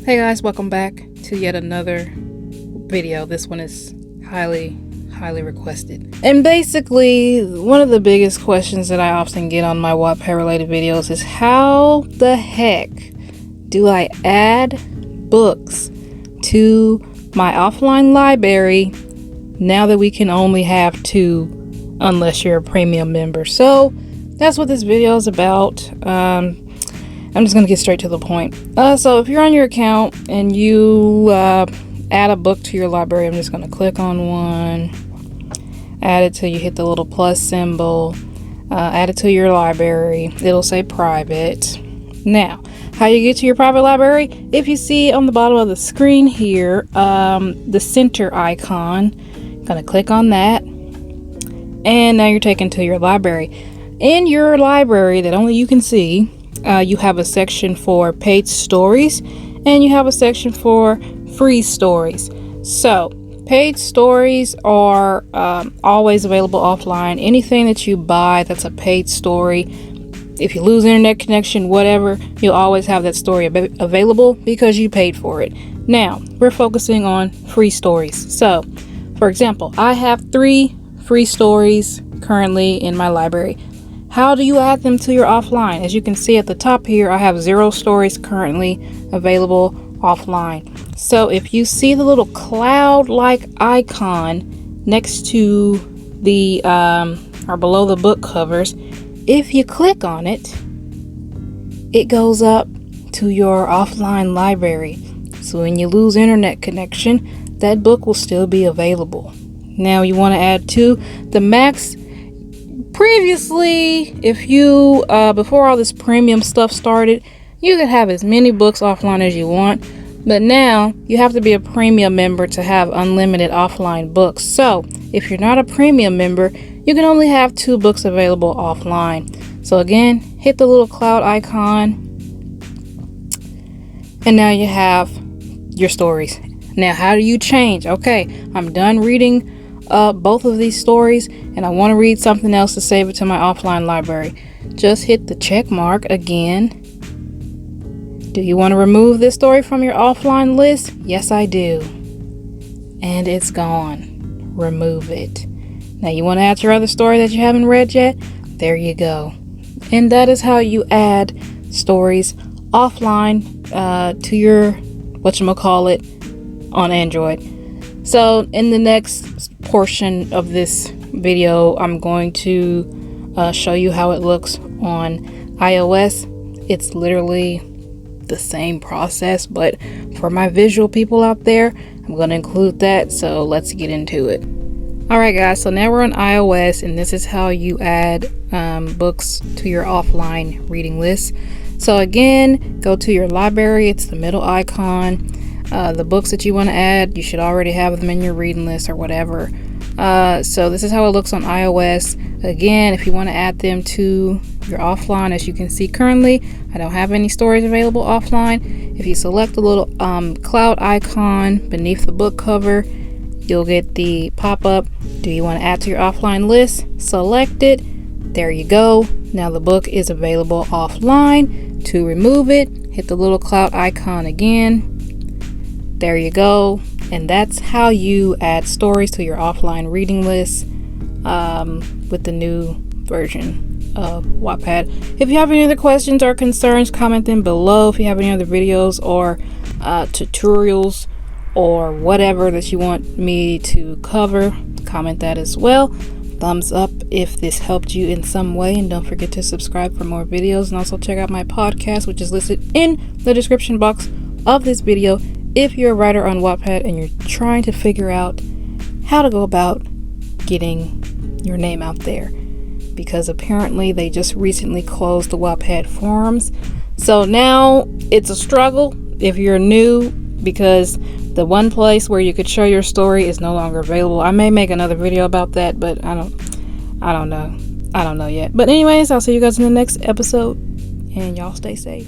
Hey guys, welcome back to yet another video. This one is highly requested. And basically, one of the biggest questions that I often get on my Wattpad related videos is how the heck do I add books to my offline library now that we can only have 2 unless you're a premium member? So that's what this video is about. I'm just going to get straight to the point. So if you're on your account and you add a book to your library, I'm just going to click on one, add it till you hit the little plus symbol, add it to your library. It'll say private. Now, how you get to your private library? If you see on the bottom of the screen here, the center icon, I'm going to click on that. And now you're taken to your library. In your library that only you can see, you have a section for paid stories and you have a section for free stories. So paid stories are always available offline. Anything that you buy that's a paid story, if you lose internet connection, whatever, you'll always have that story available because you paid for it. Now we're focusing on free stories. So for example, I have 3 free stories currently in my library. How do you add them to your offline? As you can see at the top here, I have 0 stories currently available offline. So if you see the little cloud-like icon next to the or below the book covers, if you click on it, it goes up to your offline library. So when you lose internet connection, that book will still be available. Now you want to add 2. The max previously, if you before all this premium stuff started, you could have as many books offline as you want, but now you have to be a premium member to have unlimited offline books. So if you're not a premium member, you can only have 2 books available offline. So again, hit the little cloud icon and now you have your stories. Now how do you change? Okay, I'm done reading both of these stories and I want to read something else to save it to my offline library. Just hit the check mark again. Do you want to remove this story from your offline list? Yes, I do. And it's gone. Remove it. Now you want to add your other story that you haven't read yet? There you go. And that is how you add stories offline to your whatchamacallit on Android. So in the next portion of this video, I'm going to show you how it looks on iOS. It's literally the same process, but for my visual people out there, I'm going to include that. So let's get into it. Alright guys, so now we're on iOS and this is how you add books to your offline reading list. So again, go to your library. It's the middle icon. The books that you want to add, you should already have them in your reading list or whatever. So this is how it looks on iOS. Again, if you want to add them to your offline, as you can see currently, I don't have any stories available offline. If you select the little cloud icon beneath the book cover, you'll get the pop-up. Do you want to add to your offline list? Select it. There you go. Now the book is available offline. To remove it, hit the little cloud icon again. There you go. And that's how you add stories to your offline reading list with the new version of Wattpad. If you have any other questions or concerns, comment them below. If you have any other videos or tutorials or whatever that you want me to cover, comment that as well. Thumbs up if this helped you in some way, and don't forget to subscribe for more videos, and also check out my podcast, which is listed in the description box of this video. If you're a writer on Wattpad and you're trying to figure out how to go about getting your name out there, because apparently they just recently closed the Wattpad forums. So now it's a struggle if you're new, because the one place where you could show your story is no longer available. I may make another video about that, but I don't know yet. But anyways, I'll see you guys in the next episode, and y'all stay safe.